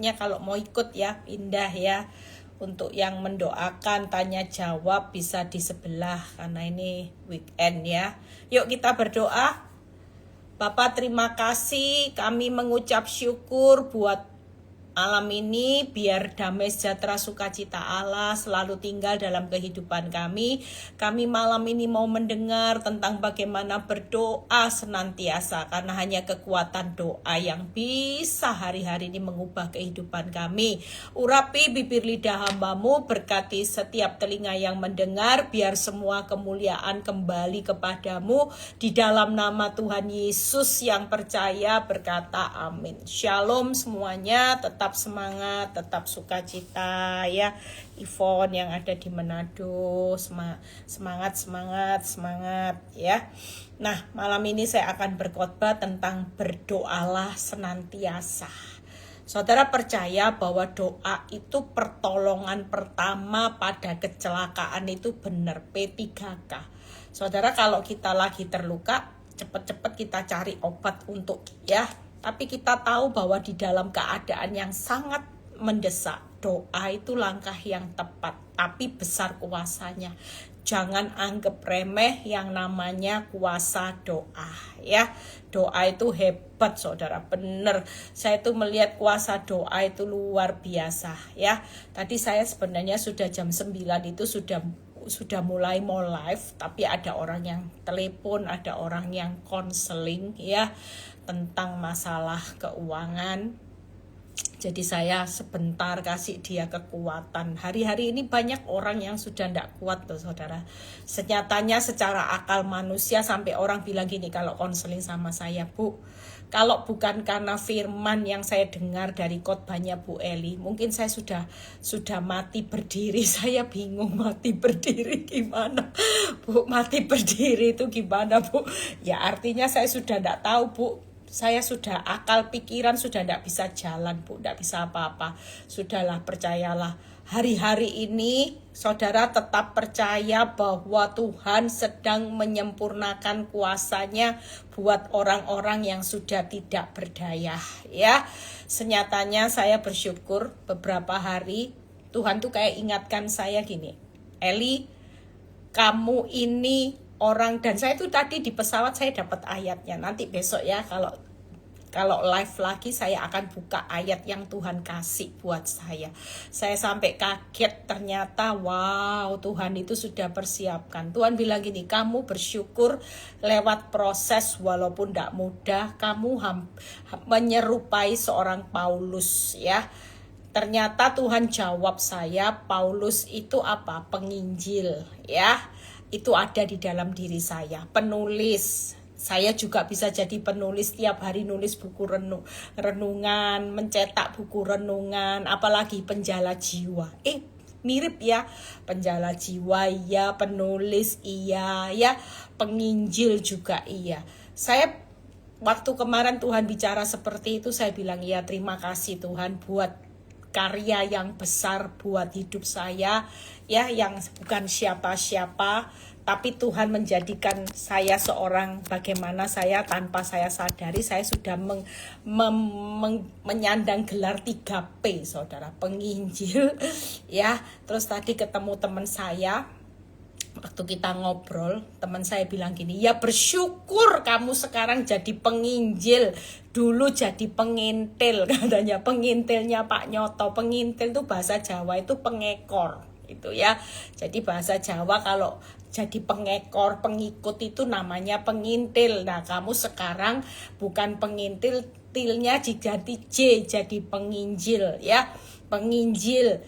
Maksudnya kalau mau ikut ya, pindah ya. Untuk yang mendoakan tanya jawab bisa di sebelah karena ini weekend ya. Yuk kita berdoa. Bapak terima kasih, kami mengucap syukur buat malam ini, biar damai sejahtera sukacita Allah selalu tinggal dalam kehidupan kami. Kami malam ini mau mendengar tentang bagaimana berdoa senantiasa, karena hanya kekuatan doa yang bisa hari-hari ini mengubah kehidupan kami. Urapi bibir lidah hamba-Mu, berkati setiap telinga yang mendengar, biar semua kemuliaan kembali kepadamu. Di dalam nama Tuhan Yesus yang percaya berkata amin. Shalom semuanya, tetap semangat, tetap sukacita ya. Ivon yang ada di Manado, semangat ya. Nah, malam ini saya akan berkhotbah tentang berdoalah senantiasa. Saudara percaya bahwa doa itu pertolongan pertama pada kecelakaan, itu benar, P3K. Saudara, kalau kita lagi terluka, cepat-cepat kita cari obat untuk ya. Tapi kita tahu bahwa di dalam keadaan yang sangat mendesak, doa itu langkah yang tepat, tapi besar kuasanya. Jangan anggap remeh yang namanya kuasa doa ya. Doa itu hebat saudara, benar. Saya itu melihat kuasa doa itu luar biasa ya. Tadi saya sebenarnya sudah jam 9 itu sudah mulai mau live, tapi ada orang yang telepon, ada orang yang konseling ya tentang masalah keuangan. Jadi saya sebentar kasih dia kekuatan. Hari-hari ini banyak orang yang sudah tidak kuat loh saudara. Senyatanya secara akal manusia sampai orang bilang gini kalau konseling sama saya, Bu, kalau bukan karena firman yang saya dengar dari khotbahnya Bu Eli, mungkin saya sudah mati berdiri. Saya bingung mati berdiri gimana, Bu. Mati berdiri itu gimana, Bu? Ya artinya saya sudah tidak tahu, Bu. Saya sudah akal pikiran sudah tidak bisa jalan, Bu, tidak bisa apa-apa. Sudahlah, percayalah. Hari-hari ini saudara tetap percaya bahwa Tuhan sedang menyempurnakan kuasanya buat orang-orang yang sudah tidak berdaya ya. Senyatanya saya bersyukur beberapa hari Tuhan tuh kayak ingatkan saya gini, Eli, kamu ini orang, dan saya tuh tadi di pesawat saya dapat ayatnya. Nanti besok ya kalau live lagi saya akan buka ayat yang Tuhan kasih buat saya. Saya sampai kaget, ternyata wow, Tuhan itu sudah persiapkan. Tuhan bilang gini, kamu bersyukur lewat proses walaupun tidak mudah, kamu menyerupai seorang Paulus ya. Ternyata Tuhan jawab saya, Paulus itu apa? Penginjil ya. Itu ada di dalam diri saya, penulis. Saya juga bisa jadi penulis, tiap hari nulis buku renungan, mencetak buku renungan, apalagi penjala jiwa. Mirip ya, penjala jiwa iya, penulis iya, ya, penginjil juga iya. Saya waktu kemarin Tuhan bicara seperti itu, saya bilang ya terima kasih Tuhan buat karya yang besar buat hidup saya ya, yang bukan siapa-siapa, tapi Tuhan menjadikan saya seorang, bagaimana saya tanpa saya sadari saya sudah menyandang gelar 3P saudara, penginjil ya. Terus tadi ketemu teman saya, waktu kita ngobrol, teman saya bilang gini, ya bersyukur kamu sekarang jadi penginjil, dulu jadi pengintil katanya. Pengintilnya Pak Nyoto, pengintil itu bahasa Jawa itu pengekor itu ya. Jadi bahasa Jawa kalau jadi pengekor, pengikut itu namanya pengintil. Nah kamu sekarang bukan pengintil, tilnya diganti J jadi penginjil ya. Penginjil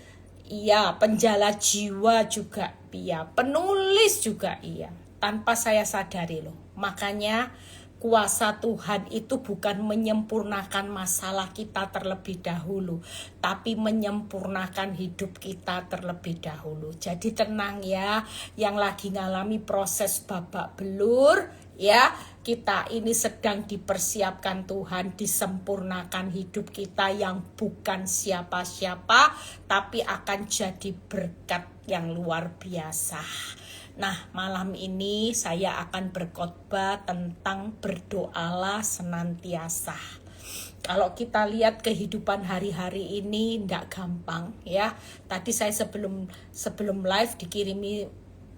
iya, penjala jiwa juga iya, penulis juga iya, tanpa saya sadari loh. Makanya kuasa Tuhan itu bukan menyempurnakan masalah kita terlebih dahulu, tapi menyempurnakan hidup kita terlebih dahulu. Jadi tenang ya, yang lagi ngalami proses babak belur ya, kita ini sedang dipersiapkan Tuhan, disempurnakan hidup kita yang bukan siapa-siapa, tapi akan jadi berkat yang luar biasa. Nah, malam ini saya akan berkhotbah tentang berdoalah senantiasa. Kalau kita lihat kehidupan hari-hari ini ndak gampang ya. Tadi saya sebelum live dikirimi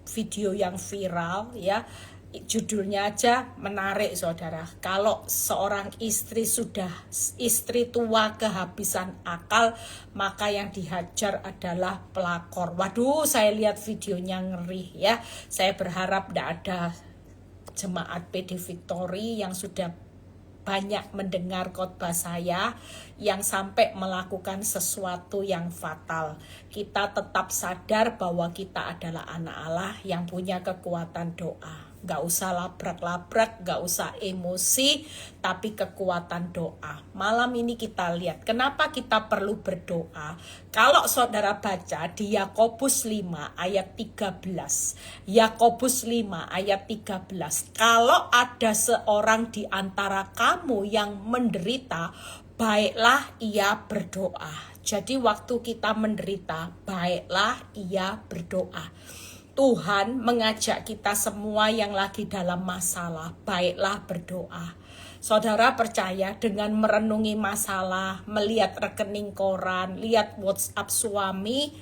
video yang viral ya. Judulnya aja menarik saudara. Kalau seorang istri tua kehabisan akal, maka yang dihajar adalah pelakor. Waduh, saya lihat videonya ngeri ya. Saya berharap tidak ada jemaat PD Victory yang sudah banyak mendengar khotbah saya yang sampai melakukan sesuatu yang fatal. Kita tetap sadar bahwa kita adalah anak Allah yang punya kekuatan doa. Gak usah labrak-labrak, gak usah emosi, tapi kekuatan doa. Malam ini kita lihat kenapa kita perlu berdoa. Kalau saudara baca di Yakobus 5 ayat 13. Yakobus 5 ayat 13. Kalau ada seorang di antara kamu yang menderita, baiklah ia berdoa. Jadi waktu kita menderita, baiklah ia berdoa. Tuhan mengajak kita semua yang lagi dalam masalah, baiklah berdoa. Saudara percaya dengan merenungi masalah, melihat rekening koran, lihat WhatsApp suami,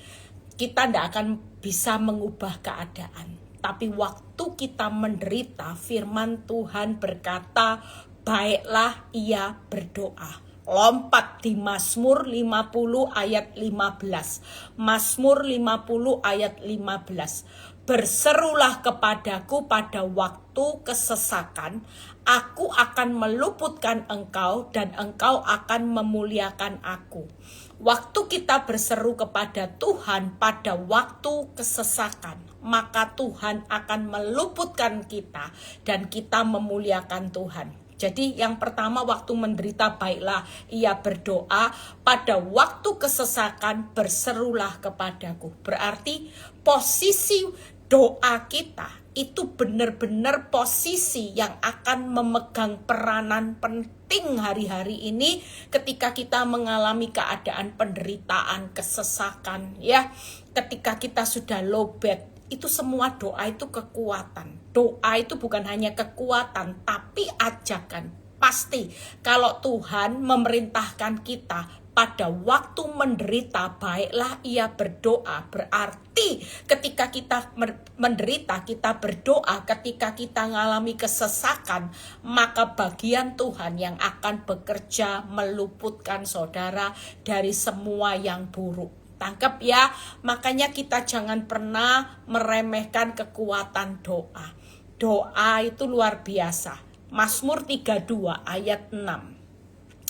kita tidak akan bisa mengubah keadaan. Tapi waktu kita menderita, firman Tuhan berkata, baiklah ia berdoa. Lompat di Mazmur 50 ayat 15. Mazmur 50 ayat 15. Berserulah kepadaku pada waktu kesesakan, aku akan meluputkan engkau dan engkau akan memuliakan aku. Waktu kita berseru kepada Tuhan pada waktu kesesakan, maka Tuhan akan meluputkan kita dan kita memuliakan Tuhan. Jadi yang pertama waktu menderita baiklah ia berdoa, pada waktu kesesakan berserulah kepadaku. Berarti posisi doa kita itu benar-benar posisi yang akan memegang peranan penting hari-hari ini ketika kita mengalami keadaan penderitaan, kesesakan ya. Ketika kita sudah lowbat, itu semua doa itu kekuatan. Doa itu bukan hanya kekuatan, tapi ajakan. Pasti kalau Tuhan memerintahkan kita pada waktu menderita, baiklah ia berdoa. Berarti ketika kita menderita, kita berdoa. Ketika kita mengalami kesesakan, maka bagian Tuhan yang akan bekerja meluputkan saudara dari semua yang buruk. Tangkap ya, makanya kita jangan pernah meremehkan kekuatan doa. Doa itu luar biasa. Mazmur 32 ayat 6.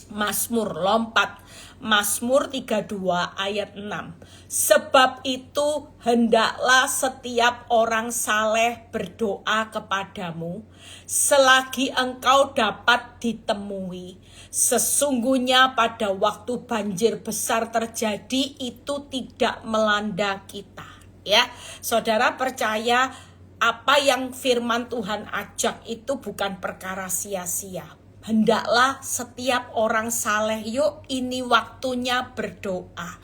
Mazmur lompat. Mazmur 32 ayat 6. Sebab itu hendaklah setiap orang saleh berdoa kepadamu selagi engkau dapat ditemui. Sesungguhnya pada waktu banjir besar terjadi itu tidak melanda kita. Ya, saudara percaya apa yang firman Tuhan ajak itu bukan perkara sia-sia. Hendaklah setiap orang saleh, yuk ini waktunya berdoa.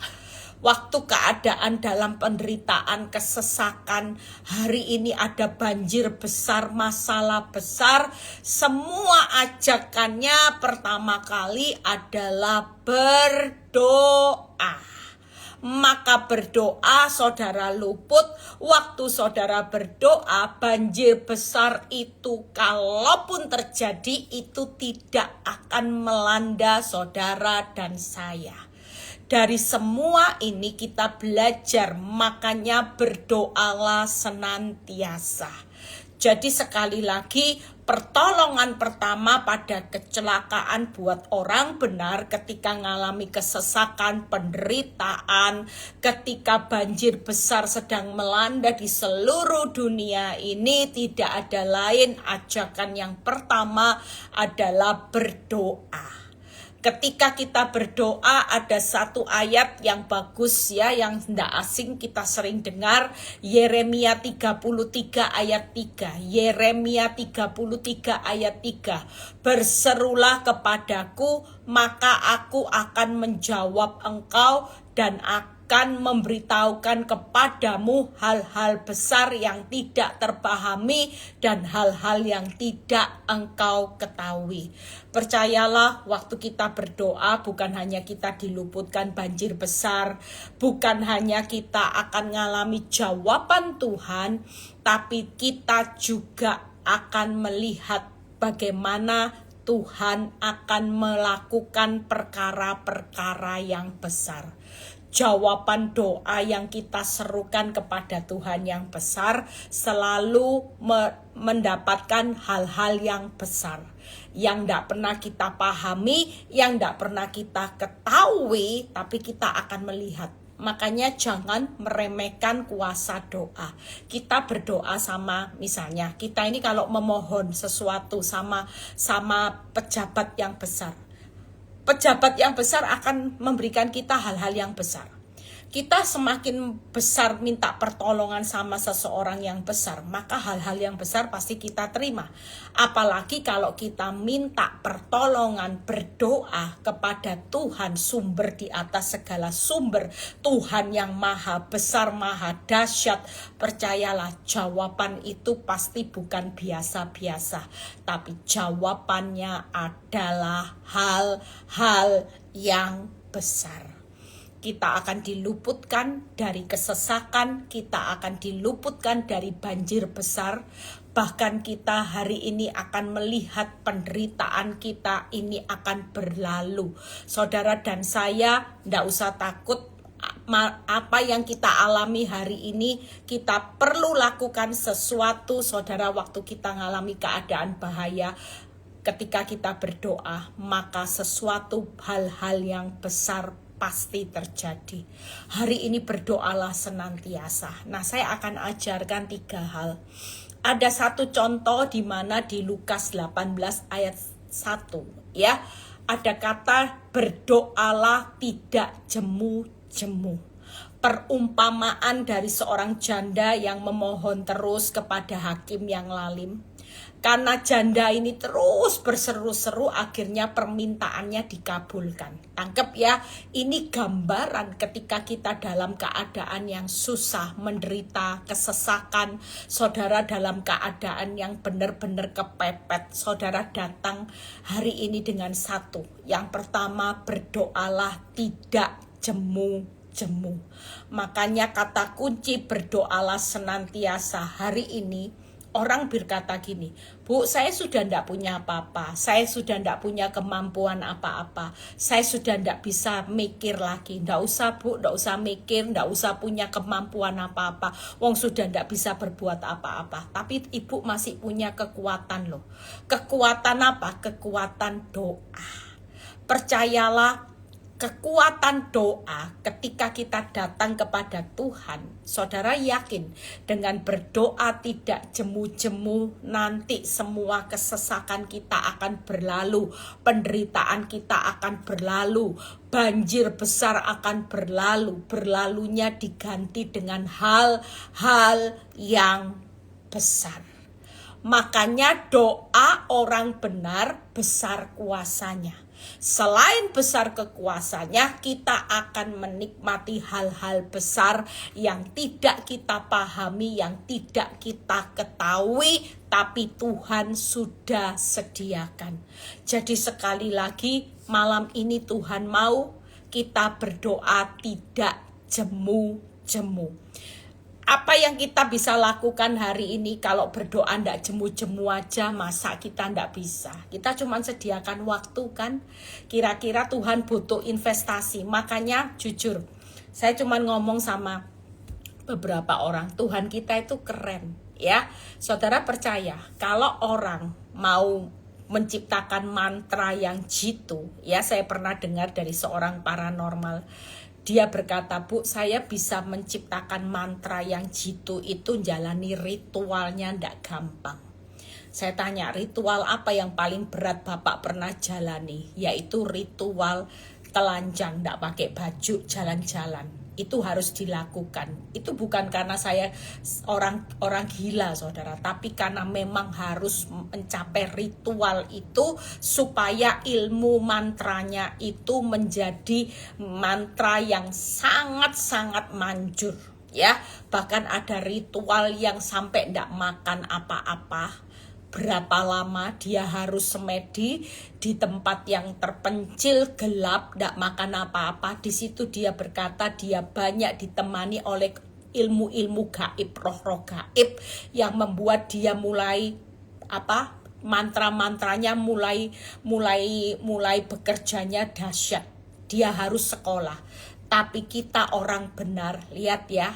Waktu keadaan dalam penderitaan, kesesakan, hari ini ada banjir besar, masalah besar, semua ajakannya pertama kali adalah berdoa. Maka berdoa saudara luput. Waktu saudara berdoa, banjir besar itu kalaupun terjadi itu tidak akan melanda saudara dan saya. Dari semua ini kita belajar, makanya berdoalah senantiasa. Jadi sekali lagi, pertolongan pertama pada kecelakaan buat orang benar ketika mengalami kesesakan, penderitaan, ketika banjir besar sedang melanda di seluruh dunia ini, tidak ada lain ajakan yang pertama adalah berdoa. Ketika kita berdoa ada satu ayat yang bagus ya, yang tidak asing kita sering dengar, Yeremia 33 ayat 3. Yeremia 33 ayat 3. Berserulah kepadaku, maka aku akan menjawab engkau dan akan memberitahukan kepadamu hal-hal besar yang tidak terpahami dan hal-hal yang tidak engkau ketahui. Percayalah, waktu kita berdoa bukan hanya kita diluputkan banjir besar, bukan hanya kita akan mengalami jawaban Tuhan, tapi kita juga akan melihat bagaimana Tuhan akan melakukan perkara-perkara yang besar. Jawaban doa yang kita serukan kepada Tuhan yang besar selalu mendapatkan hal-hal yang besar, yang tidak pernah kita pahami, yang tidak pernah kita ketahui, tapi kita akan melihat. Makanya jangan meremehkan kuasa doa. Kita berdoa sama, misalnya kita ini kalau memohon sesuatu sama pejabat yang besar, pejabat yang besar akan memberikan kita hal-hal yang besar. Kita semakin besar minta pertolongan sama seseorang yang besar, maka hal-hal yang besar pasti kita terima. Apalagi kalau kita minta pertolongan, berdoa kepada Tuhan, sumber di atas segala sumber, Tuhan yang maha besar, maha dahsyat. Percayalah, jawaban itu pasti bukan biasa-biasa, tapi jawabannya adalah hal-hal yang besar. Kita akan diluputkan dari kesesakan, kita akan diluputkan dari banjir besar. Bahkan kita hari ini akan melihat penderitaan kita ini akan berlalu. Saudara dan saya tidak usah takut. Apa yang kita alami hari ini, kita perlu lakukan sesuatu. Saudara, waktu kita mengalami keadaan bahaya, ketika kita berdoa, maka sesuatu hal-hal yang besar pasti terjadi. Hari ini berdoalah senantiasa. Nah, saya akan ajarkan 3 hal. Ada satu contoh di mana di Lukas 18 ayat 1, ya. Ada kata berdoalah tidak jemu-jemu. Perumpamaan dari seorang janda yang memohon terus kepada hakim yang lalim. Karena janda ini terus berseru-seru, akhirnya permintaannya dikabulkan. Tangkep ya, ini gambaran ketika kita dalam keadaan yang susah, menderita, kesesakan. Saudara dalam keadaan yang benar-benar kepepet. Saudara datang hari ini dengan satu. Yang pertama, berdoalah tidak jemu-jemu. Makanya kata kunci berdoalah senantiasa. Hari ini orang berkata gini, Bu, saya sudah tidak punya apa-apa, saya sudah tidak punya kemampuan apa-apa, saya sudah tidak bisa mikir lagi. Tidak usah Bu, tidak usah mikir, tidak usah punya kemampuan apa-apa, wong sudah tidak bisa berbuat apa-apa. Tapi ibu masih punya kekuatan loh. Kekuatan apa? Kekuatan doa. Percayalah, kekuatan doa ketika kita datang kepada Tuhan, saudara yakin dengan berdoa tidak jemu-jemu, nanti semua kesesakan kita akan berlalu, penderitaan kita akan berlalu, banjir besar akan berlalu, berlalunya diganti dengan hal-hal yang besar. Makanya doa orang benar besar kuasanya. Selain besar kekuasaannya, kita akan menikmati hal-hal besar yang tidak kita pahami, yang tidak kita ketahui, tapi Tuhan sudah sediakan. Jadi sekali lagi, malam ini Tuhan mau kita berdoa tidak jemu-jemu. Apa yang kita bisa lakukan hari ini kalau berdoa ndak jemu-jemu aja, masa kita ndak bisa? Kita cuma sediakan waktu kan? Kira-kira Tuhan butuh investasi. Makanya jujur, saya cuma ngomong sama beberapa orang, Tuhan kita itu keren ya. Saudara percaya, kalau orang mau menciptakan mantra yang jitu, ya saya pernah dengar dari seorang paranormal. Dia berkata, Bu, saya bisa menciptakan mantra yang jitu itu, jalani ritualnya ndak gampang. Saya tanya, ritual apa yang paling berat Bapak pernah jalani? Yaitu ritual telanjang, ndak pakai baju, jalan-jalan. Itu harus dilakukan. Itu bukan karena saya orang gila, saudara, tapi karena memang harus mencapai ritual itu supaya ilmu mantranya itu menjadi mantra yang sangat-sangat manjur, ya. Bahkan ada ritual yang sampai tidak makan apa-apa. Berapa lama dia harus semedi di tempat yang terpencil, gelap, tidak makan apa-apa. Di situ dia berkata dia banyak ditemani oleh ilmu-ilmu gaib, roh-roh gaib yang membuat dia mulai mantra-mantranya mulai bekerjanya dahsyat. Dia harus sekolah. Tapi kita orang benar, lihat ya,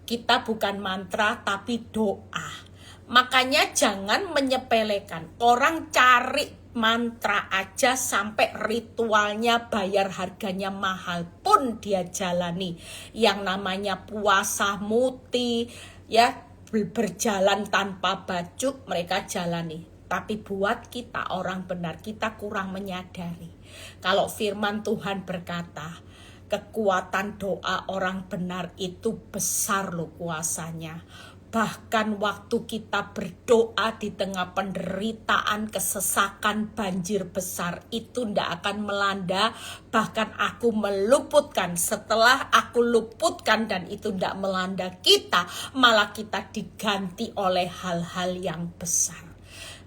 kita bukan mantra tapi doa. Makanya jangan menyepelekan. Orang cari mantra aja sampai ritualnya bayar harganya mahal pun dia jalani. Yang namanya puasa muti, ya, berjalan tanpa baju mereka jalani. Tapi buat kita orang benar, kita kurang menyadari. Kalau firman Tuhan berkata, kekuatan doa orang benar itu besar loh kuasanya. Bahkan waktu kita berdoa di tengah penderitaan, kesesakan, banjir besar itu tidak akan melanda. Bahkan aku meluputkan, setelah aku luputkan dan itu tidak melanda kita, malah kita diganti oleh hal-hal yang besar.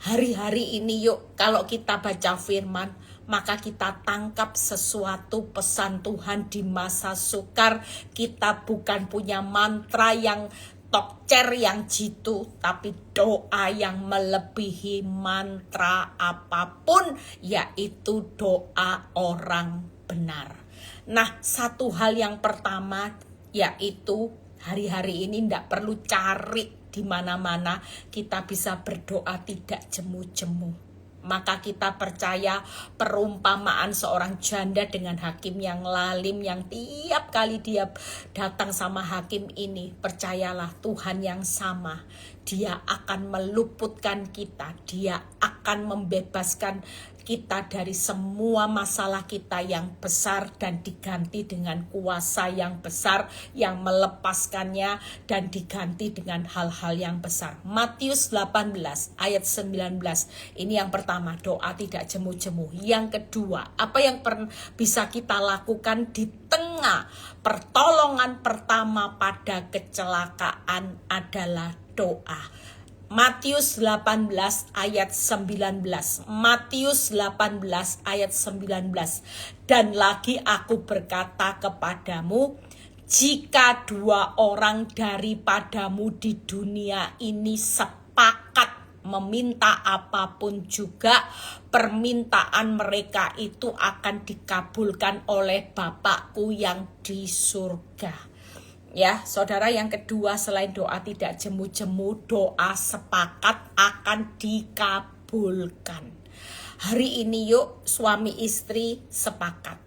Hari-hari ini yuk, kalau kita baca firman, maka kita tangkap sesuatu pesan Tuhan di masa sukar. Kita bukan punya mantra yang tokcer yang jitu, tapi doa yang melebihi mantra apapun, yaitu doa orang benar. Nah, satu hal yang pertama yaitu hari-hari ini tidak perlu cari di mana-mana, kita bisa berdoa tidak jemu-jemu. Maka kita percaya perumpamaan seorang janda dengan hakim yang lalim, yang tiap kali dia datang sama hakim ini, percayalah Tuhan yang sama, dia akan meluputkan kita, dia akan membebaskan kita dari semua masalah kita yang besar dan diganti dengan kuasa yang besar yang melepaskannya dan diganti dengan hal-hal yang besar. Matius 18 ayat 19. Ini yang pertama, doa tidak jemu-jemu. Yang kedua, apa yang bisa kita lakukan di tengah pertolongan pertama pada kecelakaan adalah doa. Matius 18 ayat 19. Matius 18 ayat 19. Dan lagi aku berkata kepadamu, jika 2 orang daripadamu di dunia ini sepakat meminta apapun juga, permintaan mereka itu akan dikabulkan oleh Bapakku yang di surga. Ya, saudara, yang kedua selain doa tidak jemu-jemu, doa sepakat akan dikabulkan. Hari ini yuk suami istri sepakat.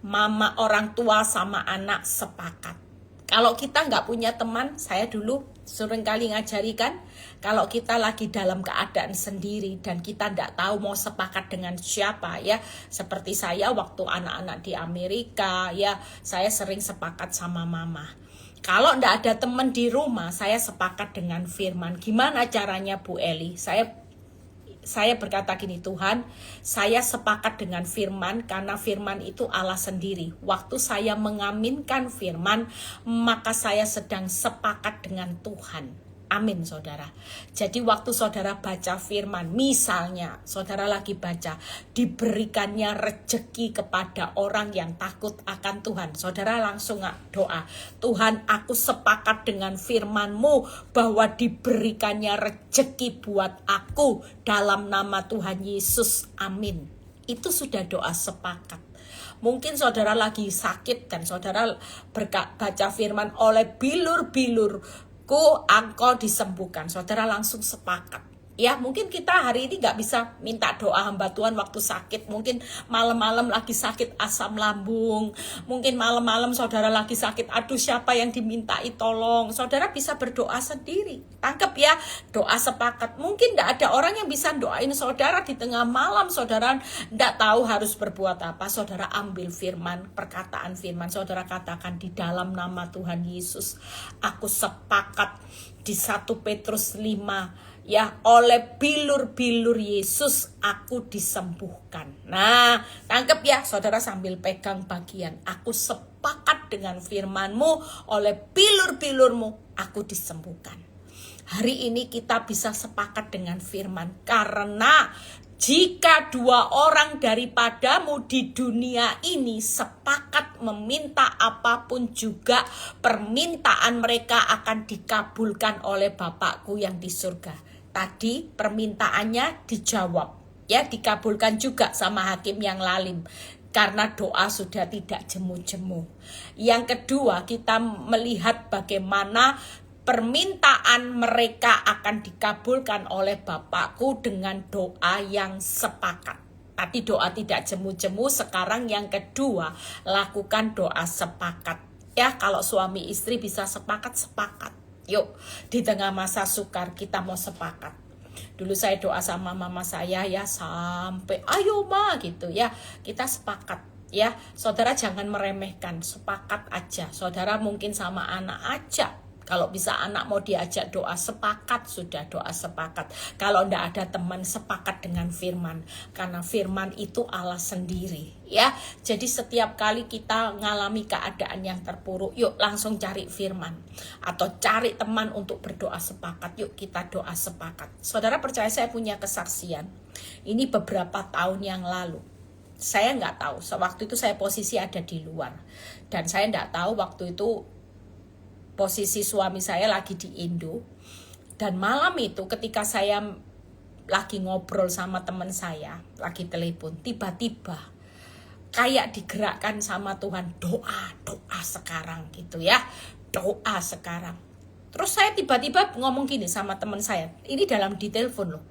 Mama orang tua sama anak sepakat. Kalau kita nggak punya teman, saya dulu sering kali ngajari kan, kalau kita lagi dalam keadaan sendiri dan kita nggak tahu mau sepakat dengan siapa, ya, seperti saya waktu anak-anak di Amerika, ya, saya sering sepakat sama mama. Kalau nggak ada teman di rumah, saya sepakat dengan firman. Gimana caranya Bu Eli? Saya berkata gini, Tuhan, saya sepakat dengan firman karena firman itu Allah sendiri. Waktu saya mengaminkan firman, maka saya sedang sepakat dengan Tuhan. Amin, saudara. Jadi waktu saudara baca firman, misalnya saudara lagi baca, diberikannya rejeki kepada orang yang takut akan Tuhan. Saudara langsung doa, Tuhan, aku sepakat dengan firman-Mu bahwa diberikannya rejeki buat aku dalam nama Tuhan Yesus. Amin. Itu sudah doa sepakat. Mungkin saudara lagi sakit dan saudara baca firman, oleh bilur-bilurku engkau disembuhkan. Saudara langsung sepakat. Ya, mungkin kita hari ini gak bisa minta doa hamba Tuhan waktu sakit. Mungkin malam-malam lagi sakit asam lambung. Mungkin malam-malam saudara lagi sakit, aduh siapa yang dimintai tolong. Saudara bisa berdoa sendiri. Tangkap ya, doa sepakat. Mungkin tidak ada orang yang bisa doain saudara di tengah malam. Saudara tidak tahu harus berbuat apa. Saudara ambil firman, perkataan firman. Saudara katakan, di dalam nama Tuhan Yesus, aku sepakat di 1 Petrus 5, ya, oleh bilur-bilur Yesus aku disembuhkan. Nah, tangkap ya saudara sambil pegang bagian. Aku sepakat dengan firman-Mu, oleh bilur-bilur-Mu aku disembuhkan. Hari ini kita bisa sepakat dengan firman, karena jika 2 orang daripadamu di dunia ini sepakat meminta apapun juga, permintaan mereka akan dikabulkan oleh Bapakku yang di surga. Tadi permintaannya dijawab, ya, dikabulkan juga sama hakim yang lalim, karena doa sudah tidak jemu-jemu. Yang kedua, kita melihat bagaimana permintaan mereka akan dikabulkan oleh Bapakku dengan doa yang sepakat. Tadi doa tidak jemu-jemu, sekarang yang kedua, lakukan doa sepakat. Ya, kalau suami istri bisa sepakat. Yuk, di tengah masa sukar kita mau sepakat. Dulu saya doa sama mama saya, ya, sampai ayo ma gitu ya. Kita sepakat. Ya, saudara jangan meremehkan, sepakat aja. Saudara mungkin sama anak aja. Kalau bisa anak mau diajak doa, sepakat, sudah doa sepakat. Kalau ndak ada teman, sepakat dengan firman. Karena firman itu Allah sendiri, ya. Jadi setiap kali kita ngalami keadaan yang terpuruk, yuk langsung cari firman. Atau cari teman untuk berdoa sepakat, yuk kita doa sepakat. Saudara percaya, saya punya kesaksian. Ini beberapa tahun yang lalu. Saya nggak tahu, waktu itu saya posisi ada di luar. Dan saya nggak tahu waktu itu posisi suami saya lagi di Indo. Dan malam itu ketika saya lagi ngobrol sama teman saya, lagi telepon, tiba-tiba kayak digerakkan sama Tuhan, doa sekarang gitu ya, doa sekarang. Terus saya tiba-tiba ngomong gini sama teman saya, ini dalam di telepon loh,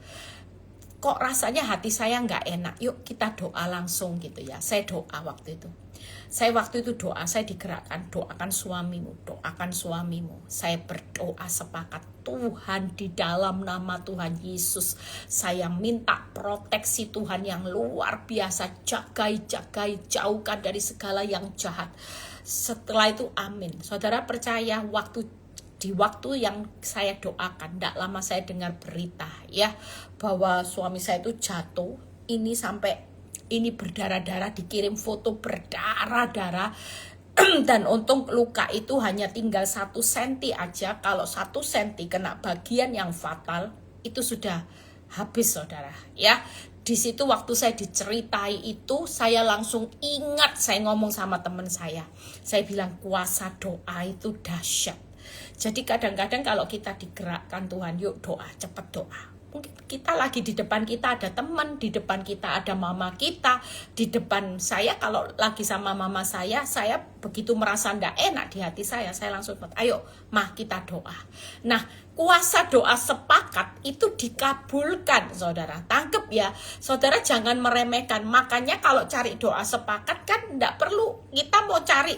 kok rasanya hati saya nggak enak, yuk kita doa langsung gitu ya. Saya doa waktu itu. Saya waktu itu doa, saya digerakkan, doakan suamimu, doakan suamimu. Saya berdoa sepakat, Tuhan di dalam nama Tuhan Yesus, saya minta proteksi Tuhan yang luar biasa, jagai, jauhkan dari segala yang jahat. Setelah itu amin. Saudara percaya, di waktu yang saya doakan, tidak lama saya dengar berita ya, bahwa suami saya itu jatuh, ini berdarah-darah, dikirim foto berdarah-darah. Dan untung luka itu hanya tinggal 1 senti aja. Kalau 1 senti kena bagian yang fatal, itu sudah habis saudara ya. Di situ waktu saya diceritai itu, saya langsung ingat, saya ngomong sama teman saya bilang kuasa doa itu dahsyat. Jadi kadang-kadang kalau kita digerakkan Tuhan, yuk doa, cepat doa. Mungkin kita lagi di depan kita ada teman, di depan kita ada mama kita, di depan saya kalau lagi sama mama saya begitu merasa enggak enak di hati saya langsung ayo mah kita doa. Nah, kuasa doa sepakat itu dikabulkan saudara. Tangkep ya, saudara jangan meremehkan. Makanya kalau cari doa sepakat kan enggak perlu kita mau cari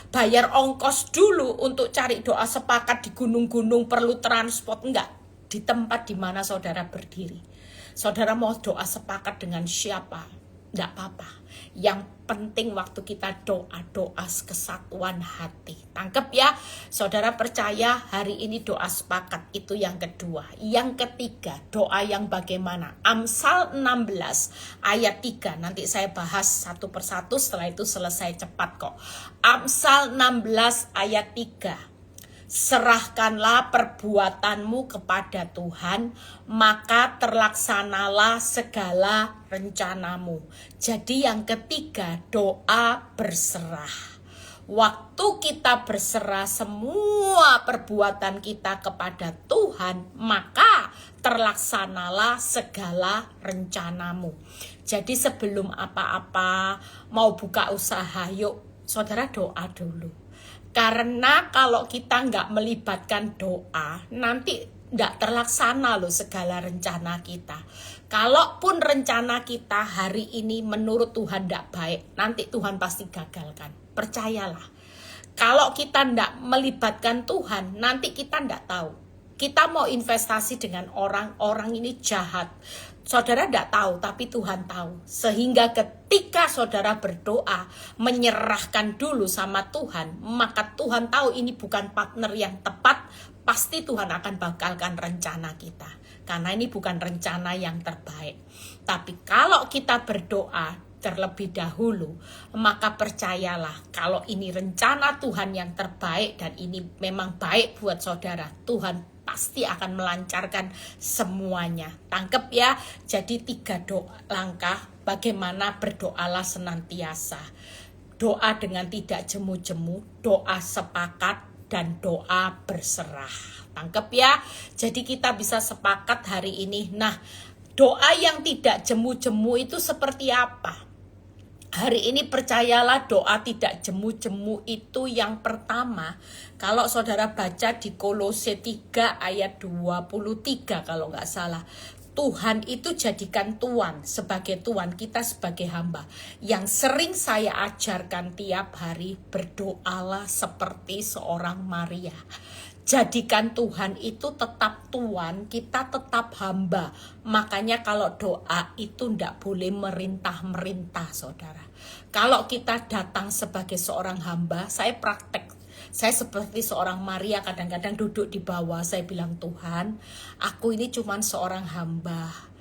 bayar ongkos dulu untuk cari doa sepakat di gunung-gunung, perlu transport, enggak. Di tempat di mana saudara berdiri. Saudara mau doa sepakat dengan siapa? Enggak apa-apa. Yang penting waktu kita doa kesatuan hati. Tangkep ya. Saudara percaya hari ini doa sepakat, itu yang kedua. Yang ketiga, doa yang bagaimana? Amsal 16 ayat 3. Nanti saya bahas satu persatu, setelah itu selesai cepat kok. Amsal 16 ayat 3. Serahkanlah perbuatanmu kepada Tuhan, maka terlaksanalah segala rencanamu. Jadi yang ketiga, doa berserah. Waktu kita berserah semua perbuatan kita kepada Tuhan, maka terlaksanalah segala rencanamu. Jadi sebelum apa-apa, mau buka usaha, yuk saudara doa dulu. Karena kalau kita nggak melibatkan doa, nanti nggak terlaksana loh segala rencana kita. Kalaupun rencana kita hari ini menurut Tuhan nggak baik, nanti Tuhan pasti gagalkan. Percayalah. Kalau kita nggak melibatkan Tuhan, nanti kita nggak tahu. Kita mau investasi dengan orang ini jahat. Saudara tidak tahu, tapi Tuhan tahu. Sehingga ketika saudara berdoa, menyerahkan dulu sama Tuhan, maka Tuhan tahu ini bukan partner yang tepat, pasti Tuhan akan bakalkan rencana kita. Karena ini bukan rencana yang terbaik. Tapi kalau kita berdoa terlebih dahulu, maka percayalah kalau ini rencana Tuhan yang terbaik dan ini memang baik buat saudara, Tuhan pasti akan melancarkan semuanya. Tangkep ya. Jadi 3 langkah bagaimana berdoalah senantiasa. Doa dengan tidak jemu-jemu, doa sepakat, dan doa berserah. Tangkep ya. Jadi kita bisa sepakat hari ini. Nah, doa yang tidak jemu-jemu itu seperti apa? Hari ini percayalah doa tidak jemu-jemu itu yang pertama. Kalau saudara baca di Kolose 3 ayat 23 kalau nggak salah. Tuhan itu jadikan Tuhan sebagai Tuhan, kita sebagai hamba. Yang sering saya ajarkan tiap hari, berdoalah seperti seorang Maria. Jadikan Tuhan itu tetap Tuhan, kita tetap hamba. Makanya kalau doa itu tidak boleh merintah-merintah, saudara. Kalau kita datang sebagai seorang hamba, saya praktek. Saya seperti seorang Maria, kadang-kadang duduk di bawah, saya bilang, Tuhan, aku ini cuma seorang hamba.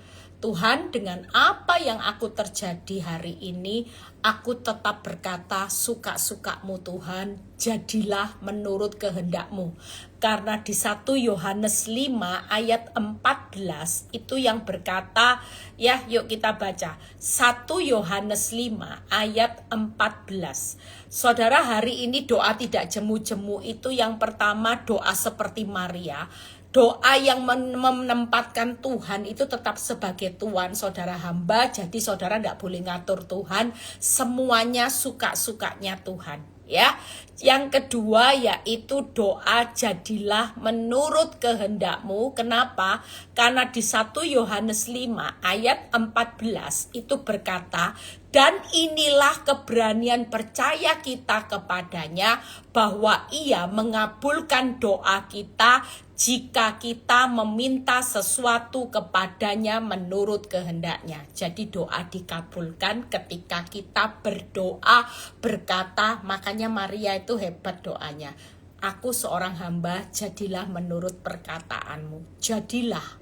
Tuhan, dengan apa yang aku terjadi hari ini, aku tetap berkata, suka-sukamu Tuhan, jadilah menurut kehendak-Mu. Karena di 1 Yohanes 5 ayat 14 itu yang berkata, ya yuk kita baca. 1 Yohanes 5 ayat 14. Saudara, hari ini doa tidak jemu-jemu itu yang pertama doa seperti Maria. Doa yang menempatkan Tuhan itu tetap sebagai Tuhan, saudara hamba. Jadi saudara tidak boleh ngatur Tuhan, semuanya suka-sukanya Tuhan. Ya, yang kedua yaitu doa jadilah menurut kehendak-Mu. Kenapa? Karena di 1 Yohanes 5 ayat 14 itu berkata, dan inilah keberanian percaya kita kepadanya, bahwa Ia mengabulkan doa kita jika kita meminta sesuatu kepadanya menurut kehendaknya. Jadi doa dikabulkan ketika kita berdoa, berkata. Makanya Maria itu hebat doanya. Aku seorang hamba, jadilah menurut perkataanmu. Jadilah.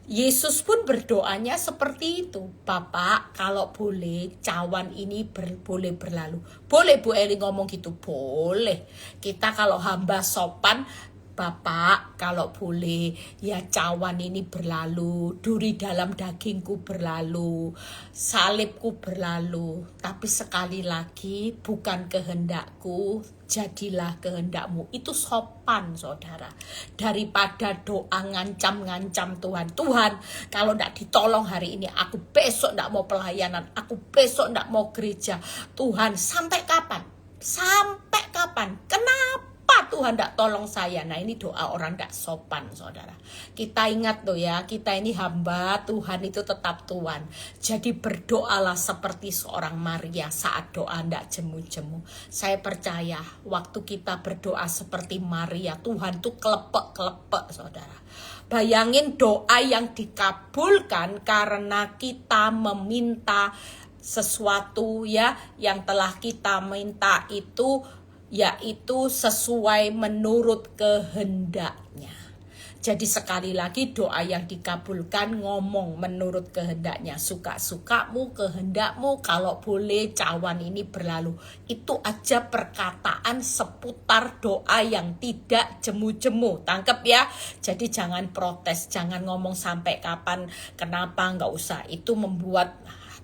Yesus pun berdoanya seperti itu. Bapak, kalau boleh cawan ini boleh berlalu. Boleh Bu Eli ngomong gitu? Boleh. Kita kalau hamba sopan, Bapak, kalau boleh ya cawan ini berlalu, duri dalam dagingku berlalu, salibku berlalu. Tapi sekali lagi bukan kehendakku, jadilah kehendak-Mu. Itu sopan, saudara. Daripada doa ngancam-ngancam Tuhan. Tuhan, kalau tidak ditolong hari ini, aku besok tidak mau pelayanan, aku besok tidak mau gereja. Tuhan, sampai kapan? Sampai kapan? Kenapa Tuhan tidak tolong saya? Nah, ini doa orang tidak sopan, saudara. Kita ingat loh ya, kita ini hamba, Tuhan itu tetap Tuhan. Jadi berdoalah seperti seorang Maria saat doa tidak jemu-jemu. Saya percaya waktu kita berdoa seperti Maria, Tuhan tuh kelepek-kelepek, saudara. Bayangin doa yang dikabulkan karena kita meminta sesuatu ya, yang telah kita minta itu yaitu sesuai menurut kehendaknya. Jadi sekali lagi doa yang dikabulkan ngomong menurut kehendaknya. Suka-sukamu, kehendakmu, kalau boleh cawan ini berlalu. Itu aja perkataan seputar doa yang tidak jemu-jemu. Tangkep ya? Jadi jangan protes, jangan ngomong sampai kapan, kenapa, nggak usah. Itu membuat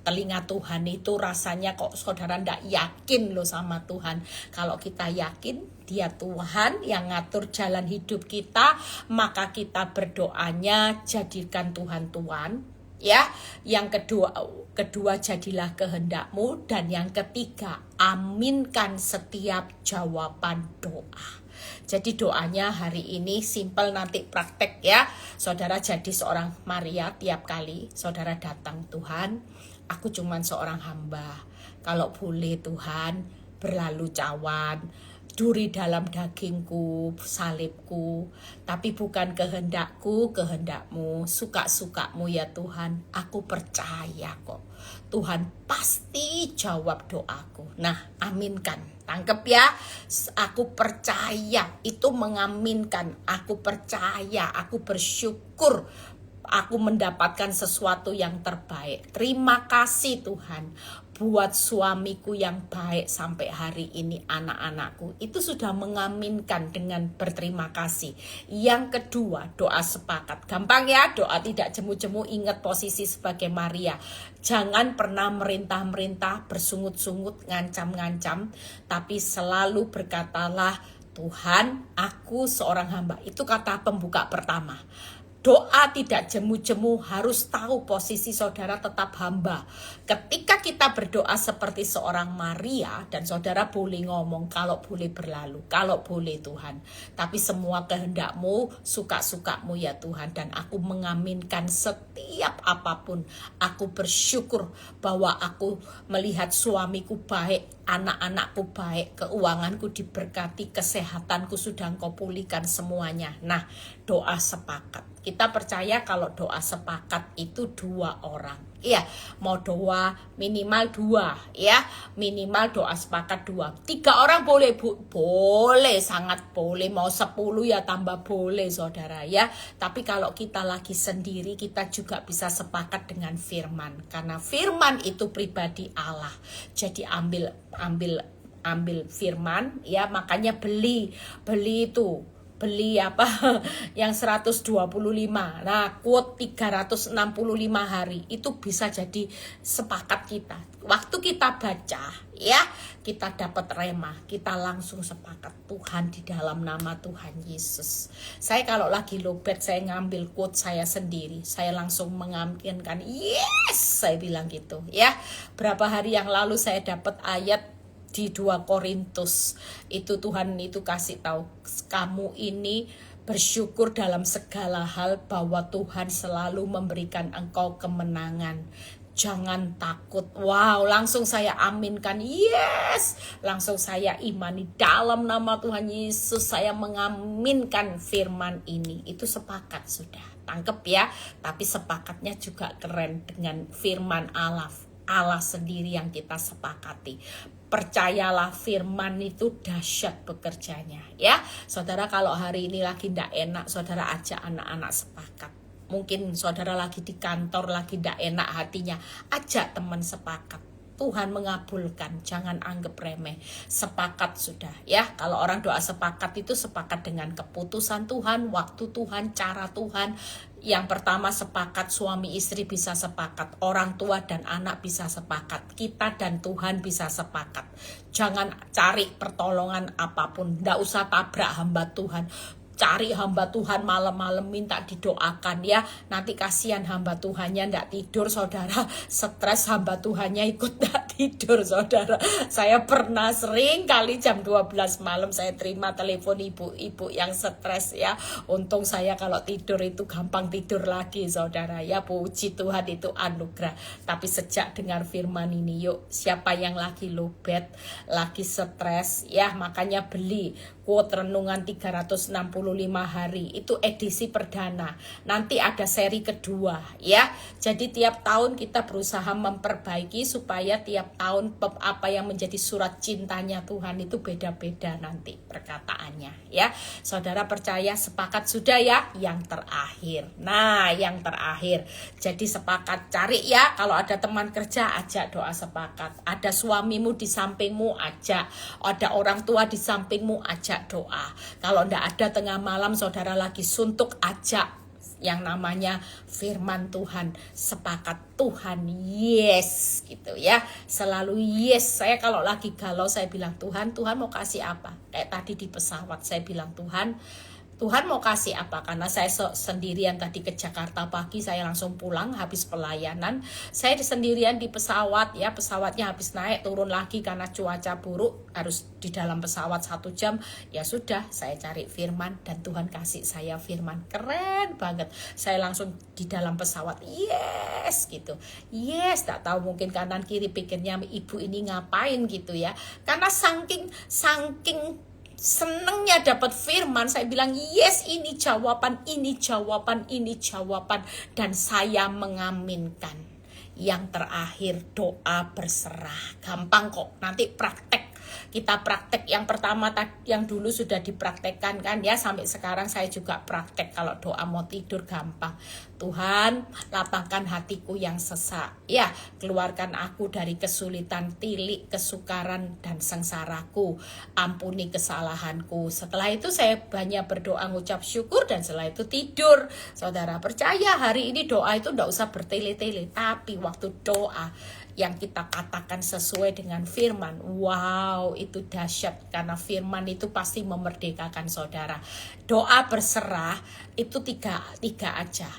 telinga Tuhan itu rasanya kok saudara ndak yakin loh sama Tuhan. Kalau kita yakin Dia Tuhan yang ngatur jalan hidup kita, maka kita berdoanya jadikan Tuhan Tuhan. Ya, yang kedua jadilah kehendak-Mu, dan yang ketiga aminkan setiap jawaban doa. Jadi doanya hari ini simple, nanti praktek ya. Saudara jadi seorang Maria tiap kali saudara datang, Tuhan, aku cuman seorang hamba. Kalau boleh Tuhan, berlalu cawan. duri dalam dagingku, salibku, tapi bukan kehendakku, kehendakmu, suka-sukamu ya Tuhan. Aku percaya kok, Tuhan pasti jawab doaku. Nah, aminkan, tangkep ya. Aku percaya, itu mengaminkan. Aku percaya, aku bersyukur, aku mendapatkan sesuatu yang terbaik. Terima kasih Tuhan buat suamiku yang baik sampai hari ini, anak-anakku. Itu sudah mengaminkan dengan berterima kasih. Yang kedua, doa sepakat. Gampang ya, doa tidak jemu-jemu, ingat posisi sebagai Maria. Jangan pernah merintah-merintah, bersungut-sungut, ngancam-ngancam, tapi selalu berkatalah, Tuhan, aku seorang hamba. Itu kata pembuka pertama. Doa tidak jemu-jemu, harus tahu posisi saudara tetap hamba. Ketika kita berdoa seperti seorang Maria, dan saudara boleh ngomong, kalau boleh berlalu, kalau boleh Tuhan. Tapi semua kehendakmu, suka-sukamu ya Tuhan. Dan aku mengaminkan setiap apapun. Aku bersyukur bahwa aku melihat suamiku baik, anak-anakku baik, keuanganku diberkati, kesehatanku sudah Engkau pulihkan semuanya. Nah, doa sepakat. Kita percaya kalau doa sepakat itu 2 orang. Iya, mau doa minimal 2, ya. Minimal doa sepakat 2. 3 orang boleh, Bu. Boleh, sangat boleh. Mau 10 ya tambah boleh, saudara, ya. Tapi kalau kita lagi sendiri, kita juga bisa sepakat dengan firman. Karena firman itu pribadi Allah. Jadi ambil firman, ya. Makanya beli itu. Beli apa yang 125. Nah, quote 365 hari itu bisa jadi sepakat kita. Waktu kita baca, ya, kita dapat rema, kita langsung sepakat, Tuhan, di dalam nama Tuhan Yesus. Saya kalau lagi lowbat, saya ngambil quote saya sendiri, saya langsung mengaminkan, yes, saya bilang gitu, ya. Berapa hari yang lalu saya dapat ayat di 2 Korintus, itu Tuhan itu kasih tahu, kamu ini bersyukur dalam segala hal bahwa Tuhan selalu memberikan engkau kemenangan. Jangan takut. Wow, langsung saya aminkan. Yes, langsung saya imani dalam nama Tuhan Yesus. Saya mengaminkan firman ini. Itu sepakat sudah. Tangkep ya. Tapi sepakatnya juga keren dengan firman Allah. Allah sendiri yang kita sepakati. Percayalah, firman itu dahsyat bekerjanya, ya. Saudara kalau hari ini lagi ndak enak, saudara ajak anak-anak sepakat. Mungkin saudara lagi di kantor, lagi ndak enak hatinya, ajak teman sepakat. Tuhan mengabulkan, jangan anggap remeh. Sepakat sudah, ya. Kalau orang doa sepakat itu sepakat dengan keputusan Tuhan, waktu Tuhan, cara Tuhan. Yang pertama sepakat, suami istri bisa sepakat, orang tua dan anak bisa sepakat, kita dan Tuhan bisa sepakat. Jangan cari pertolongan apapun, nggak usah tabrak hamba Tuhan. Cari hamba Tuhan malam-malam minta didoakan, ya. Nanti kasihan hamba Tuhannya ndak tidur, saudara. Stres hamba Tuhannya ikut ndak tidur, saudara. Saya pernah sering kali jam 12 malam saya terima telepon ibu-ibu yang stres, ya. Untung saya kalau tidur itu gampang tidur lagi, saudara, ya. Puji Tuhan, itu anugerah. Tapi sejak dengar firman ini, yuk, siapa yang lagi lowbat, lagi stres, ya, makanya beli quote renungan 365 hari, itu edisi perdana. Nanti ada seri kedua, ya. Jadi tiap tahun kita berusaha memperbaiki supaya tiap tahun apa yang menjadi surat cintanya Tuhan itu beda-beda nanti perkataannya, ya. Saudara percaya, sepakat sudah, ya. Yang terakhir. Nah, yang terakhir. Jadi sepakat, cari, ya. Kalau ada teman kerja, ajak doa sepakat. Ada suamimu di sampingmu, ajak. Ada orang tua di sampingmu, ajak doa. Kalau ndak ada tengah malam saudara lagi suntuk, ajak yang namanya firman Tuhan, sepakat Tuhan, yes, gitu, ya. Selalu yes. Saya kalau lagi galau saya bilang, Tuhan mau kasih apa? Kayak tadi di pesawat saya bilang, Tuhan mau kasih apa? Karena saya sendirian tadi ke Jakarta pagi, saya langsung pulang habis pelayanan. Saya sendirian di pesawat, ya. Pesawatnya habis naik turun lagi karena cuaca buruk, harus di dalam pesawat 1 jam. Ya sudah, saya cari firman dan Tuhan kasih saya firman. Keren banget. Saya langsung di dalam pesawat, yes, gitu. Yes, tak tahu mungkin kanan kiri pikirnya ibu ini ngapain gitu, ya. Karena saking senengnya dapat firman, saya bilang yes, ini jawaban, ini jawaban, ini jawaban, dan saya mengaminkan. Yang terakhir doa berserah. Gampang kok, nanti praktek. Kita praktek yang pertama yang dulu sudah dipraktekkan kan ya, sampai sekarang saya juga praktek. Kalau doa mau tidur gampang. Tuhan, lapangkan hatiku yang sesak. Ya, keluarkan aku dari kesulitan, tilik, kesukaran, dan sengsaraku. Ampuni kesalahanku. Setelah itu saya banyak berdoa, ngucap syukur, dan setelah itu tidur. Saudara percaya hari ini doa itu tidak usah bertele-tele. Tapi waktu doa yang kita katakan sesuai dengan firman, wow, itu dahsyat, karena firman itu pasti memerdekakan saudara. Doa berserah itu tiga aja.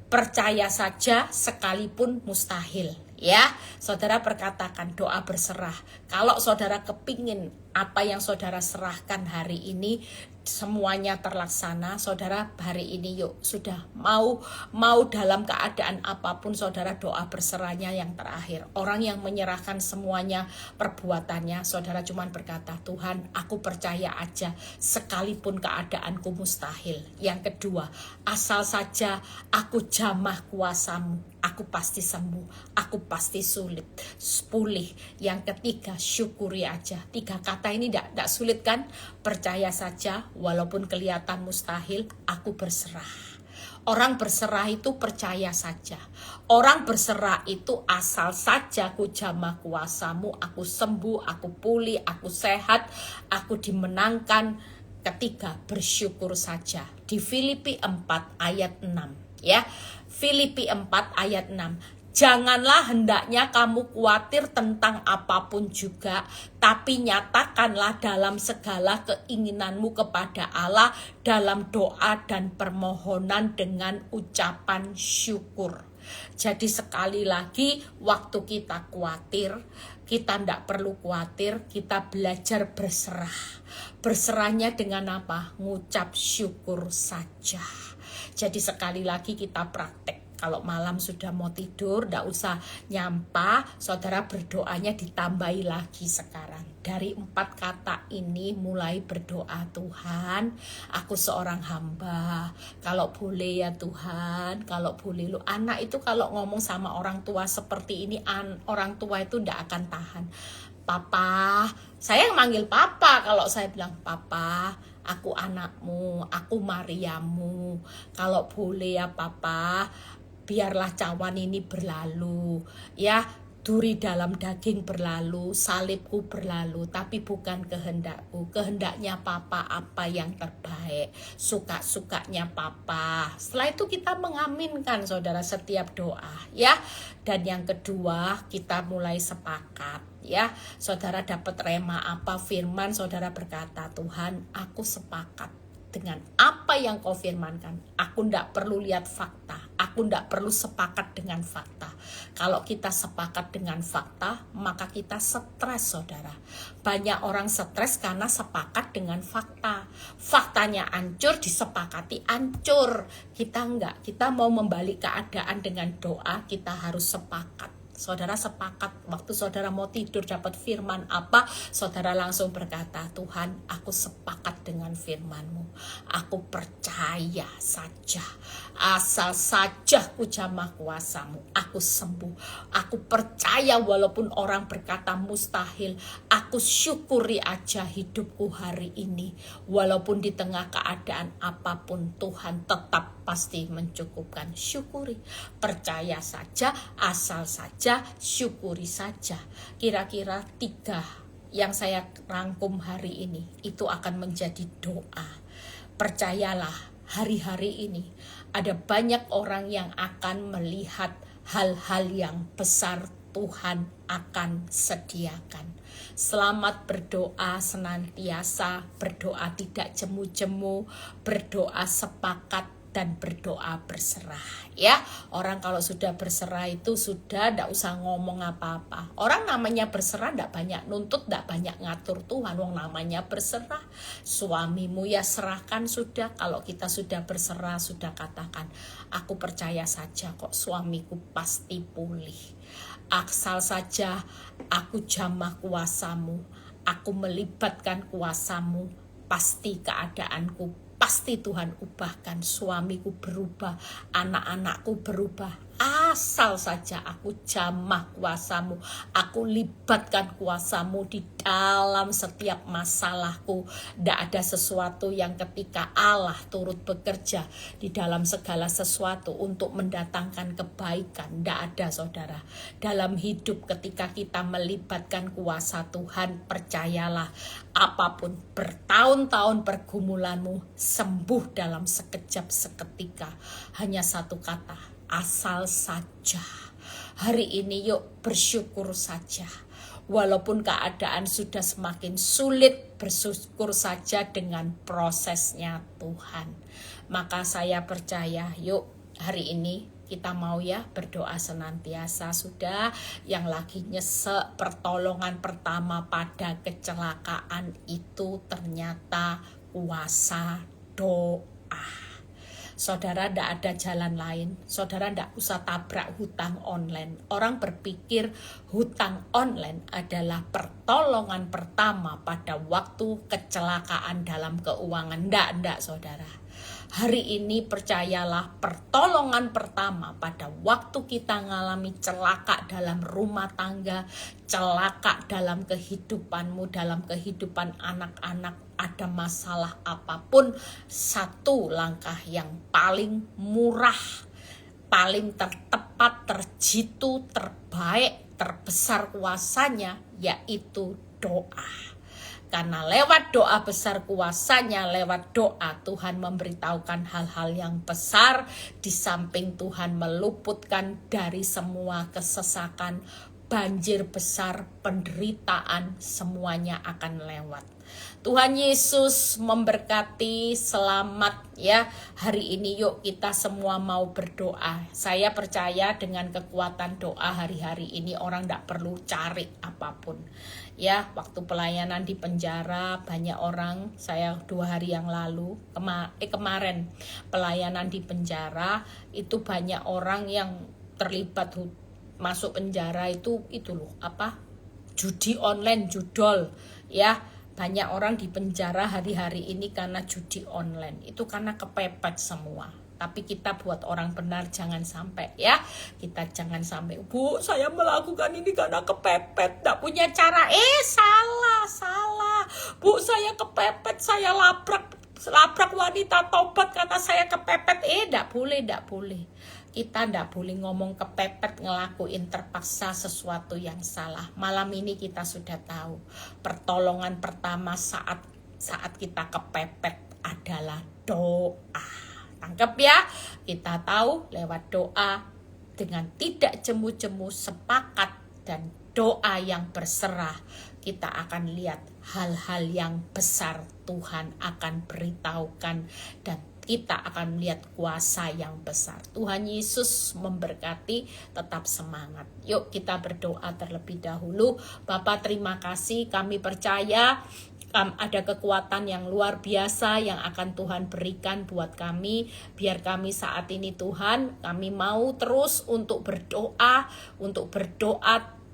Percaya saja sekalipun mustahil. Ya, saudara perkatakan doa berserah. Kalau saudara kepingin apa yang saudara serahkan hari ini semuanya terlaksana, saudara hari ini yuk sudah mau dalam keadaan apapun, saudara doa berserahnya yang terakhir. Orang yang menyerahkan semuanya perbuatannya, saudara cuma berkata, Tuhan aku percaya aja sekalipun keadaanku mustahil. Yang kedua, asal saja aku jamah kuasamu, aku pasti sembuh, aku pasti pulih. Yang ketiga, syukuri aja. 3 kata ini tidak sulit kan? Percaya saja walaupun kelihatan mustahil, aku berserah. Orang berserah itu percaya saja. Orang berserah itu asal saja ku jamah kuasamu, aku sembuh, aku pulih, aku sehat, aku dimenangkan. Ketiga, bersyukur saja. Di Filipi 4 ayat 6 ya. Filipi 4 ayat 6. Janganlah hendaknya kamu khawatir tentang apapun juga, tapi nyatakanlah dalam segala keinginanmu kepada Allah dalam doa dan permohonan dengan ucapan syukur. Jadi sekali lagi, waktu kita khawatir, kita tidak perlu khawatir, kita belajar berserah. Berserahnya dengan apa? Ngucap syukur saja. Jadi sekali lagi kita praktek. Kalau malam sudah mau tidur, tidak usah nyampah, saudara berdoanya ditambahi lagi sekarang. Dari 4 kata ini mulai berdoa, Tuhan, aku seorang hamba. Kalau boleh ya Tuhan, kalau boleh lu. Anak itu kalau ngomong sama orang tua seperti ini, orang tua itu tidak akan tahan. Papa, saya yang manggil papa. Kalau saya bilang papa, aku anakmu, aku Mariamu. Kalau boleh ya papa, biarlah cawan ini berlalu, ya, duri dalam daging berlalu, salibku berlalu, tapi bukan kehendakku, kehendaknya papa apa yang terbaik, suka-sukanya papa. Setelah itu kita mengaminkan saudara setiap doa, ya. Dan yang kedua, kita mulai sepakat, ya. Saudara dapat rema apa, firman, saudara berkata, Tuhan aku sepakat dengan apa yang kau firmankan. Aku tidak perlu lihat fakta, aku tidak perlu sepakat dengan fakta. Kalau kita sepakat dengan fakta, maka kita stres saudara. Banyak orang stres karena sepakat dengan fakta. Faktanya hancur, disepakati hancur. Kita enggak, kita mau membalik keadaan dengan doa, kita harus sepakat. Saudara sepakat, waktu saudara mau tidur dapat firman apa, saudara langsung berkata, Tuhan aku sepakat dengan firman-Mu, aku percaya saja, asal saja ku jamah kuasa-Mu, aku sembuh, aku percaya walaupun orang berkata mustahil, aku syukuri aja hidupku hari ini, walaupun di tengah keadaan apapun Tuhan tetap pasti mencukupkan. Syukuri, percaya saja, asal saja, syukuri saja. Kira-kira 3 yang saya rangkum hari ini itu akan menjadi doa. Percayalah, hari-hari ini ada banyak orang yang akan melihat hal-hal yang besar Tuhan akan sediakan. Selamat berdoa senantiasa, berdoa tidak jemu-jemu, berdoa sepakat, dan berdoa berserah, ya. Orang kalau sudah berserah itu sudah tidak usah ngomong apa-apa. Orang namanya berserah tidak banyak nuntut, tidak banyak ngatur Tuhan. Wong namanya berserah, suamimu ya serahkan sudah. Kalau kita sudah berserah, sudah katakan, aku percaya saja kok suamiku pasti pulih. Asal saja aku jamah kuasamu, aku melibatkan kuasamu, pasti keadaanku pasti Tuhan ubahkan, suamiku berubah, anak-anakku berubah. Asal saja aku jamah kuasamu, aku libatkan kuasamu di dalam setiap masalahku. Tidak ada sesuatu yang ketika Allah turut bekerja di dalam segala sesuatu untuk mendatangkan kebaikan. Tidak ada, saudara. Dalam hidup ketika kita melibatkan kuasa Tuhan, percayalah, apapun bertahun-tahun pergumulanmu sembuh dalam sekejap seketika. Hanya satu kata, asal saja. Hari ini yuk bersyukur saja. Walaupun keadaan sudah semakin sulit, bersyukur saja dengan prosesnya Tuhan. Maka saya percaya, yuk hari ini kita mau ya berdoa senantiasa. Sudah yang lagi nyesek, pertolongan pertama pada kecelakaan itu ternyata kuasa doa. Saudara, tidak ada jalan lain. Saudara tidak usah tabrak hutang online. Orang berpikir hutang online adalah pertolongan pertama pada waktu kecelakaan dalam keuangan. Tidak, saudara. Hari ini percayalah, pertolongan pertama pada waktu kita mengalami celaka dalam rumah tangga, celaka dalam kehidupanmu, dalam kehidupan anak-anak, ada masalah apapun, satu langkah yang paling murah, paling tertepat, terjitu, terbaik, terbesar kuasanya, yaitu doa. Karena lewat doa besar kuasanya, lewat doa Tuhan memberitahukan hal-hal yang besar. Di samping Tuhan meluputkan dari semua kesesakan, banjir besar, penderitaan, semuanya akan lewat. Tuhan Yesus memberkati, selamat ya. Hari ini yuk kita semua mau berdoa. Saya percaya dengan kekuatan doa hari-hari ini orang tidak perlu cari apapun. Ya, waktu pelayanan di penjara banyak orang, saya 2 hari yang lalu, kemarin pelayanan di penjara itu banyak orang yang terlibat masuk penjara itu loh, judi online, judol ya. Banyak orang di penjara hari-hari ini karena judi online. Itu karena kepepet semua. Tapi kita buat orang benar jangan sampai ya. Kita jangan sampai, Bu, saya melakukan ini karena kepepet, tidak punya cara. Salah. Bu, saya kepepet, saya labrak wanita tobat karena saya kepepet. Tidak boleh. Kita tidak boleh ngomong kepepet, ngelakuin terpaksa sesuatu yang salah. Malam ini kita sudah tahu pertolongan pertama saat kita kepepet adalah doa. Tangkap ya, kita tahu lewat doa dengan tidak jemu-jemu, sepakat dan doa yang berserah, kita akan lihat hal-hal yang besar Tuhan akan beritahukan dan kita akan melihat kuasa yang besar. Tuhan Yesus memberkati, tetap semangat. Yuk kita berdoa terlebih dahulu. Bapa, terima kasih, kami percaya ada kekuatan yang luar biasa yang akan Tuhan berikan buat kami. Biar kami saat ini Tuhan, kami mau terus untuk berdoa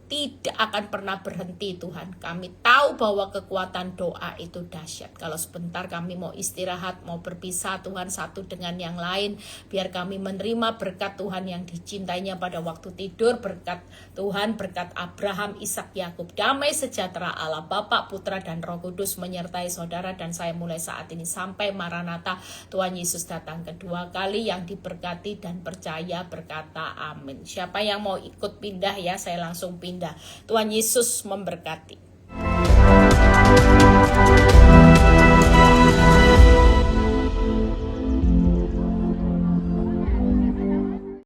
tidak akan pernah berhenti Tuhan. Kami tahu bahwa kekuatan doa itu dahsyat. Kalau sebentar kami mau istirahat, mau berpisah Tuhan satu dengan yang lain, biar kami menerima berkat Tuhan yang dicintainya pada waktu tidur, berkat Tuhan, berkat Abraham, Ishak, Yakub. Damai sejahtera Allah Bapa, Putra dan Roh Kudus menyertai saudara dan saya mulai saat ini sampai Maranatha Tuhan Yesus datang kedua kali. Yang diberkati dan percaya berkata amin. Siapa yang mau ikut pindah ya, saya langsung pindah. Tuhan Yesus memberkati.